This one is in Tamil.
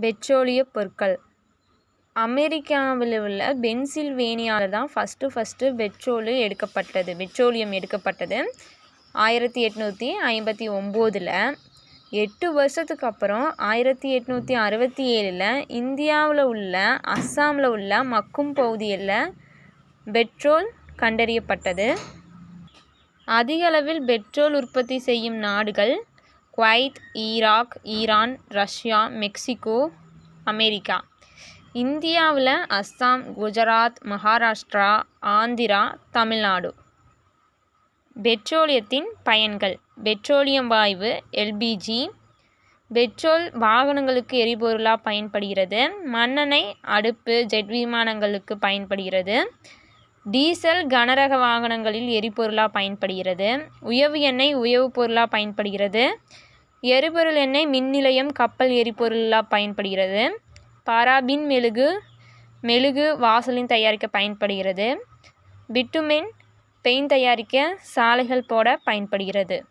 பெட்ரோலிய பொருட்கள். அமெரிக்காவில் உள்ள பென்சில்வேனியாவில் தான் ஃபஸ்ட்டு பெட்ரோலியம் எடுக்கப்பட்டது 1859. 8 வருஷத்துக்கு அப்புறம் 1867 இந்தியாவில் உள்ள அஸ்ஸாமில் உள்ள மக்கும் பகுதியில் பெட்ரோல் கண்டறியப்பட்டது. அதிகளவில் பெட்ரோல் உற்பத்தி செய்யும் நாடுகள் Kuwait, Iraq, Iran, Russia, Mexico, America. இந்தியாவில் அஸ்ஸாம், குஜராத், மகாராஷ்டிரா, ஆந்திரா, தமிழ்நாடு. பெட்ரோலியத்தின் பயன்கள். பெட்ரோலியம் வாயு எல்பிஜி. பெட்ரோல் வாகனங்களுக்கு எரிபொருளாக பயன்படுகிறது. மண்ணெண்ணெய் அடுப்பு ஜெட் விமானங்களுக்கு பயன்படுகிறது. டீசல் கனரக வாகனங்களில் எரிபொருளாக பயன்படுகிறது. உயவு எண்ணெய் உயவுப் பொருளாக பயன்படுகிறது. எரிபொருள் எண்ணெய் மின் நிலையம் கப்பல் எரிபொருளாக பயன்படுகிறது. பாராபின் மெழுகு வாசலின் தயாரிக்க பயன்படுகிறது. பிட்டுமென் பெயிண்ட் தயாரிக்க சாலைகள் போட பயன்படுகிறது.